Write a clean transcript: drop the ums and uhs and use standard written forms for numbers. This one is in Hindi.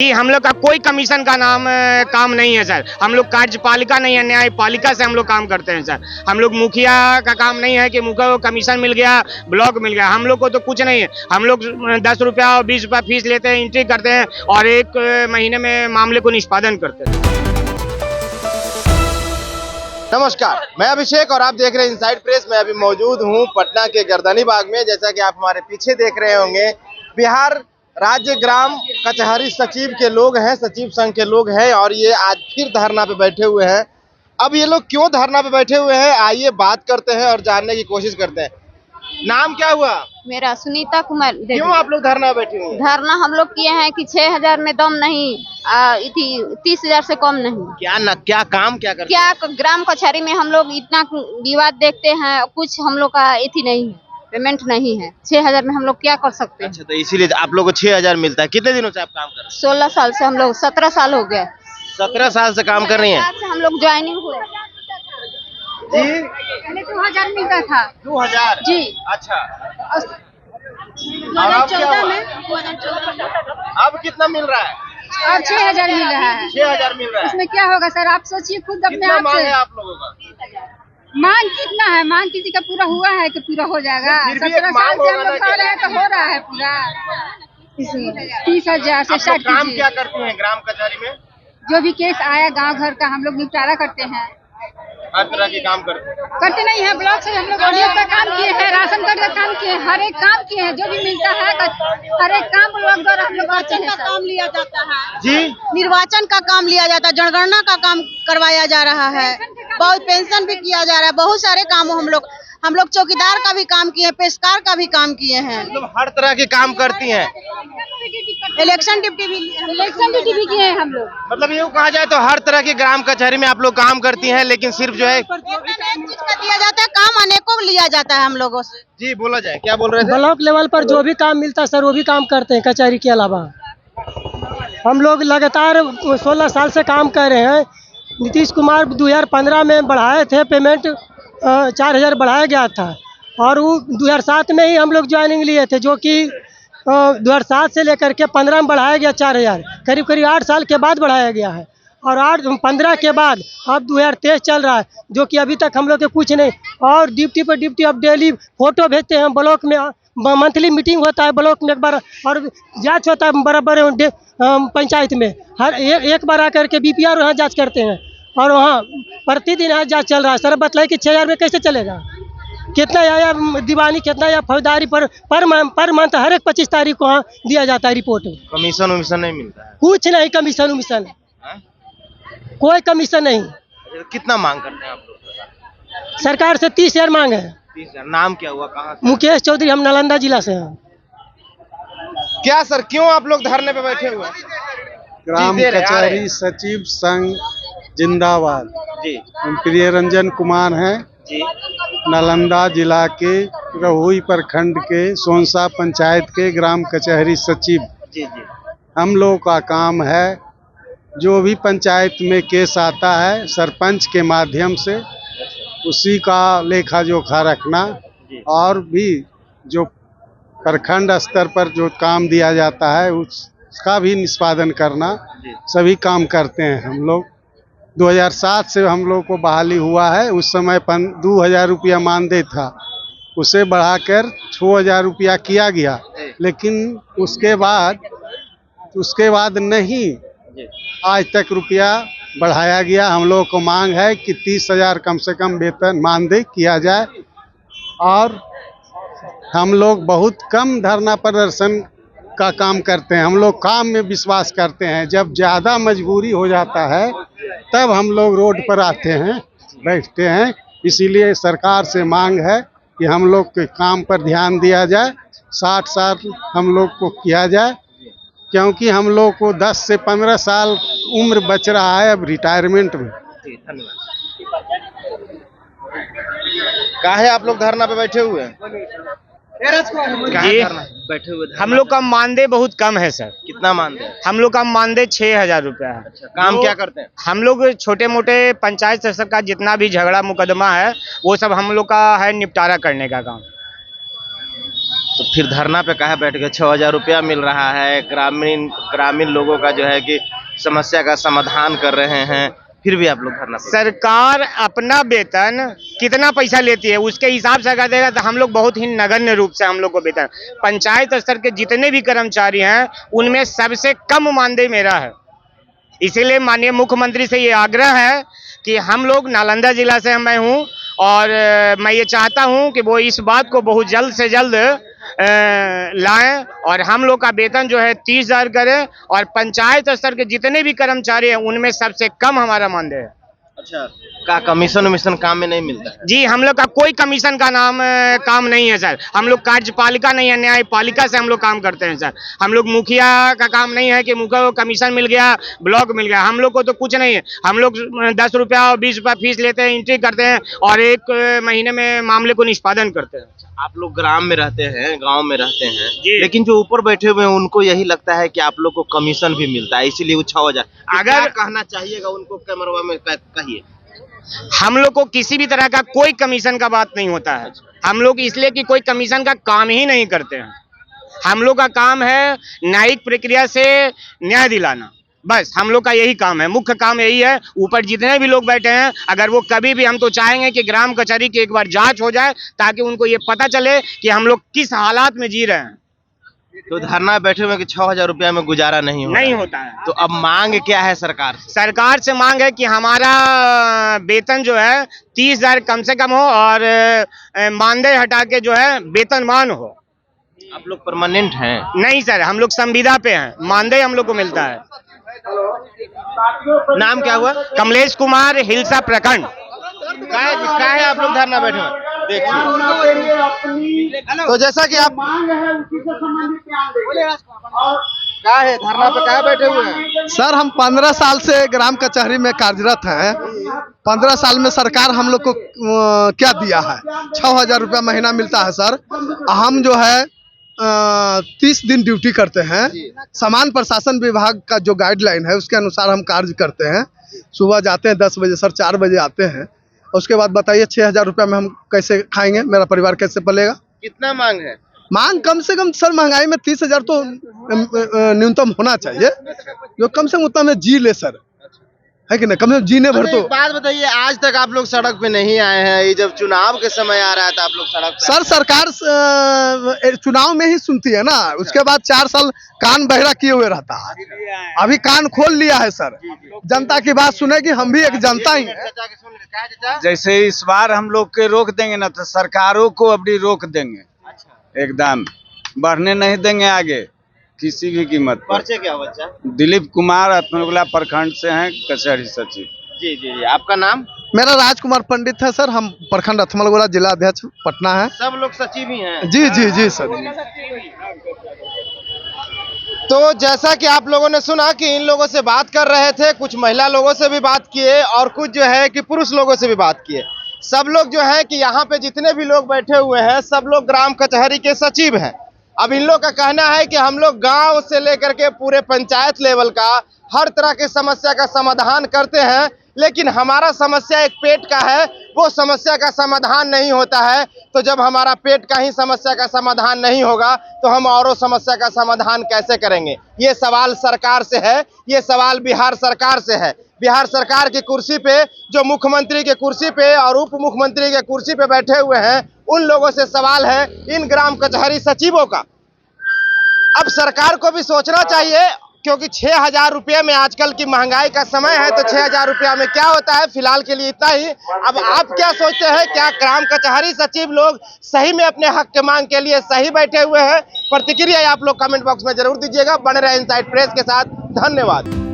कि हम लोग का कोई कमीशन का काम नहीं है सर। हम लोग कार्यपालिका नहीं है, न्यायपालिका से हम लोग काम करते हैं सर। हम लोग मुखिया का काम नहीं है कि मुखिया को कमीशन मिल गया, ब्लॉक मिल गया। हम लोग को तो कुछ नहीं है। हम लोग 10 रुपया और 20 रुपया फीस लेते हैं, एंट्री करते हैं और 1 महीने में मामले को निष्पादन करते हैं। नमस्कार, मैं अभिषेक और आप देख रहे हैं इनसाइड प्रेस। मैं अभी मौजूद हूं पटना के गर्दनी बाग में। जैसा कि आप हमारे पीछे देख रहे होंगे, बिहार राज्य ग्राम कचहरी सचिव के लोग हैं, सचिव संघ के लोग हैं और ये आज फिर धरना पे बैठे हुए हैं। अब ये लोग क्यों धरना पे बैठे हुए हैं, आइए बात करते हैं और जानने की कोशिश करते हैं। नाम क्या हुआ? मेरा सुनीता कुमार। क्यों आप लोग धरना बैठे हुए हैं? धरना हम लोग किए हैं कि 6,000 में दम नहीं, 30,000 से कम नहीं। क्या काम क्या करते क्या ग्राम कचहरी में हम लोग इतना विवाद देखते हैं, कुछ हम लोग का इति नहीं है, पेमेंट नहीं है। 6,000 में हम लोग क्या कर सकते हैं? अच्छा, तो इसीलिए आप लोग को 6,000 मिलता है। कितने दिनों से आप काम कर रहे हैं? 16 साल से हम लोग, 17 साल हो गए। 17 साल से काम कर रही हैं? हम लोग ज्वाइनिंग हुए जी, पहले 2,000 मिलता था। 2000 जी। अच्छा, 2014 में अब कितना मिल रहा है? अब 6,000 मिल रहा है। 6,000 मिल रहा है। इसमें क्या होगा सर, आप सोचिए खुद अपने कितना आप मांग से। है आप लोगों का? मांग कितना है? मांग किसी का पूरा हुआ है कि पूरा हो जाएगा? फिर भी एक 17 साल मांग से हम होगा लोग ना खा रहे हैं तो हो रहा है पूरा। 30,000 से आप स्टार्ट लोग काम कीजिए। क्या करती हैं ग्राम कचहरी में? जो भी केस आया गांव घर का हम लोग निपटारा करते हैं। हर तरह के काम करते हैं? करते नहीं है, ब्लॉक से हम लोग ऑडियो का काम किए हैं, राशन कार्ड का काम किए हैं, हर एक काम किए हैं। जो भी मिलता है हर एक काम ब्लॉक द्वारा हम लोग करते हैं। काम लिया जाता है जी, निर्वाचन का काम लिया जाता है, जनगणना का काम करवाया जा रहा है, बहुत पेंशन भी किया जा रहा है, बहुत सारे काम हम लोग चौकीदार का भी काम किए हैं, पेशकार का भी काम किए हैं, मतलब हर तरह के काम करती हैं। इलेक्शन ड्यूटी भी किए हैं हम लोग। मतलब यूँ कहा जाए तो हर तरह की ग्राम कचहरी में आप लोग काम करती हैं, लेकिन सिर्फ जो है वेतन एक चीज का दिया जाता है, काम अनेकों लिया जाता है हम लोगों से। जी बोला जाए, क्या बोल रहे थे? ब्लॉक लेवल पर जो भी काम मिलता है सर वो भी काम करते हैं कचहरी के अलावा। हम लोग लगातार 16 साल से काम कर रहे हैं। नीतीश कुमार 2015 में बढ़ाए थे पेमेंट, 4,000 बढ़ाया गया था और वो 2007 में ही हम लोग ज्वाइनिंग लिए थे, जो कि 2007 से लेकर के 15 में बढ़ाया गया 4,000। करीब करीब 8 साल के बाद बढ़ाया गया है और 15 के बाद अब 2023 चल रहा है, जो कि अभी तक हम लोग के कुछ नहीं। और ड्यूटी पर ड्यूटी अब डेली फोटो भेजते हैं। ब्लॉक में मंथली मीटिंग होता है ब्लॉक में एक बार, और जांच होता है बराबर पंचायत में। हर एक बार आकर के BPR वहाँ जांच करते हैं और वहाँ प्रतिदिन यहाँ जांच चल रहा है। सर बताइए कि 6,000 में कैसे चलेगा? कितना या दीवानी, कितना या फौजदारी पर मंथ हर एक 25 तारीख को वहाँ दिया जाता है रिपोर्ट। कमीशन वमीशन नहीं मिलता है? कुछ नहीं, कमीशन उमीशन कोई कमीशन नहीं। कितना मांग करते हैं आप लोग? सरकार से 30,000 मांग है। 30,000। नाम क्या हुआ, कहाँ से? मुकेश चौधरी, हम नालंदा जिला से हैं। क्या सर, क्यों आप लोग धरने पे बैठे हुए हैं? ग्राम जी, दे रहे, आ रहे। कचहरी सचिव संघ जिंदाबाद। जी हम प्रिय रंजन कुमार हैं, जी नालंदा जिला के रहुई प्रखंड के सोनसा पंचायत के ग्राम कचहरी सचिव। जी जी। हम लोग का काम है जो भी पंचायत में केस आता है सरपंच के माध्यम से उसी का लेखा जोखा रखना, और भी जो प्रखंड स्तर पर जो काम दिया जाता है उसका भी निष्पादन करना, सभी काम करते हैं हम लोग। 2007 से हम लोग को बहाली हुआ है। उस समय 2,000 रुपया मानदेय था, उसे बढ़ाकर 6,000 रुपया किया गया, लेकिन उसके बाद नहीं आज तक रुपया बढ़ाया गया। हम लोग को मांग है कि 30,000 कम से कम वेतन मानदेय किया जाए, और हम लोग बहुत कम धरना प्रदर्शन का काम करते हैं। हम लोग काम में विश्वास करते हैं। जब ज़्यादा मजबूरी हो जाता है तब हम लोग रोड पर आते हैं, बैठते हैं। इसीलिए सरकार से मांग है कि हम लोग के काम पर ध्यान दिया जाए, 60 साल हम लोग को किया जाए, क्योंकि हम लोग को 10 से 15 साल उम्र बच रहा है अब रिटायरमेंट में। जी धन्यवाद। काहे आप लोग धरना पे बैठे हुए हैं? जी, बैठे हुए हम लोग का मानदेय बहुत कम है सर। कितना मानदेय? हम लोग का मानदेय 6,000 रुपया है। काम क्या करते हैं? हम लोग छोटे मोटे पंचायत शासक का जितना भी झगड़ा मुकदमा है वो सब हम लोग का है निपटारा करने का काम। तो फिर धरना पे काहे बैठ गए? 6,000 रुपया मिल रहा है, ग्रामीण लोगों का जो है कि समस्या का समाधान कर रहे हैं, फिर भी आप लोग धरना पे। सरकार अपना वेतन कितना पैसा लेती है उसके हिसाब से अगर देगा तो हम लोग बहुत ही नगण्य रूप से हम लोग को वेतन, पंचायत स्तर के जितने भी कर्मचारी हैं उनमें सबसे कम मानदेय मेरा है। इसीलिए माननीय मुख्यमंत्री से ये आग्रह है कि हम लोग नालंदा जिला से मैं हूँ और मैं ये चाहता हूँ कि वो इस बात को बहुत जल्द से जल्द लाएं और हम लोग का वेतन जो है 30,000 करें और पंचायत स्तर के जितने भी कर्मचारी हैं उनमें सबसे कम हमारा मानदेय है। अच्छा, का कमीशन काम में नहीं मिलता है? जी, हम लोग का कोई कमीशन का काम नहीं है सर। हम लोग कार्यपालिका नहीं है, न्यायपालिका से हम लोग काम करते हैं सर। हम लोग मुखिया का काम नहीं है कि मुखिया को कमीशन मिल गया, ब्लॉक मिल गया, हम लोग को तो कुछ नहीं है। हम लोग 10 रुपया और 20 रुपया फीस लेते हैं, एंट्री करते हैं और 1 महीने में मामले को निष्पादन करते हैं। आप लोग ग्राम में रहते हैं, गांव में रहते हैं, लेकिन जो ऊपर बैठे हुए हैं उनको यही लगता है कि आप लोग को कमीशन भी मिलता है, इसीलिए वो 6,000। अगर कहना चाहिएगा उनको कैमरा में कहिए। हम लोग को किसी भी तरह का कोई कमीशन का बात नहीं होता है। हम लोग इसलिए कि कोई कमीशन का काम ही नहीं करते हैं। हम लोग का काम है न्यायिक प्रक्रिया से न्याय दिलाना, बस हम लोग का यही काम है, मुख्य काम यही है। ऊपर जितने भी लोग बैठे हैं अगर वो कभी भी, हम तो चाहेंगे कि ग्राम कचहरी की एक बार जांच हो जाए ताकि उनको ये पता चले कि हम लोग किस हालात में जी रहे हैं। तो धरना बैठे हुए कि 6,000 रुपया में गुजारा नहीं होता है। तो अब मांग क्या है सरकार से? सरकार से मांग है कि हमारा वेतन जो है 30,000 कम से कम हो और मानदेय हटा के जो है वेतनमान हो। आप लोग परमानेंट हैं? नहीं सर, हम लोग संविदा पे हैं, मानदेय हम लोग को मिलता है। नाम क्या हुआ? कमलेश कुमार, हिलसा प्रखंड। काहे आप लोग धरना बैठे हुए? देखिए, तो जैसा कि आप काहे धरना पे काहे बैठे हुए हैं? सर, हम 15 साल से ग्राम कचहरी में कार्यरत हैं। 15 साल में सरकार हम लोग को क्या दिया है? 6,000 रुपया महीना मिलता है सर। हम जो है 30 दिन ड्यूटी करते हैं। समान प्रशासन विभाग का जो गाइडलाइन है उसके अनुसार हम कार्य करते हैं। सुबह जाते हैं 10 बजे सर, 4 बजे आते हैं। उसके बाद बताइए 6,000 रुपया में हम कैसे खाएंगे? मेरा परिवार कैसे पलेगा? कितना मांग है? मांग कम से कम सर, महंगाई में 30,000 तो न्यूनतम होना चाहिए, जो कम से कम उतना में जी ले सर, है कि नहीं? कम से कम जीने भर तो। बात बताइए, आज तक आप लोग सड़क पे नहीं आए हैं, ये जब चुनाव के समय आ रहा है तो आप लोग सड़क पे? सर, सरकार चुनाव में ही सुनती है ना, उसके बाद 4 साल कान बहरा किए हुए रहता है। अभी कान खोल लिया है सर, जनता की बात सुनेगी। हम भी एक जनता ही है। जैसे इस बार हम लोग के रोक देंगे ना तो सरकारों को अपनी रोक देंगे, एकदम बढ़ने नहीं देंगे आगे किसी भी कीमत पर। परिचय क्या बच्चा? दिलीप कुमार, अथमलगोला प्रखंड से हैं, कचहरी सचिव। जी जी जी, आपका नाम? मेरा राजकुमार पंडित है सर, हम प्रखंड अथमलगोला, जिला अध्यक्ष पटना है। सब लोग सचिव ही हैं? जी जी जी सर। तो जैसा कि आप लोगों ने सुना कि इन लोगों से बात कर रहे थे, कुछ महिला लोगों से भी बात किए और कुछ जो है कि पुरुष लोगों से भी बात किए। सब लोग जो है कि यहाँ पे जितने भी लोग बैठे हुए हैं सब लोग ग्राम कचहरी के सचिव हैं। अब इन लोग का कहना है कि हम लोग गांव से लेकर के पूरे पंचायत लेवल का हर तरह की समस्या का समाधान करते हैं, लेकिन हमारा समस्या एक पेट का है, वो समस्या का समाधान नहीं होता है। तो जब हमारा पेट का ही समस्या का समाधान नहीं होगा तो हम औरों समस्या का समाधान कैसे करेंगे? ये सवाल सरकार से है, ये सवाल बिहार सरकार से है। बिहार सरकार की कुर्सी पे, जो मुख्यमंत्री के कुर्सी पे और उप मुख्यमंत्री के कुर्सी पे बैठे हुए हैं, उन लोगों से सवाल है, इन ग्राम कचहरी सचिवों का। अब सरकार को भी सोचना चाहिए, क्योंकि 6,000 रुपये में आजकल की महंगाई का समय है, तो 6,000 रुपया में क्या होता है? फिलहाल के लिए इतना ही। अब आप क्या सोचते हैं? क्या ग्राम कचहरी सचिव लोग सही में अपने हक के मांग के लिए सही बैठे हुए हैं? प्रतिक्रिया आप लोग कमेंट बॉक्स में जरूर दीजिएगा। बने रहे इनसाइड प्रेस के साथ। धन्यवाद।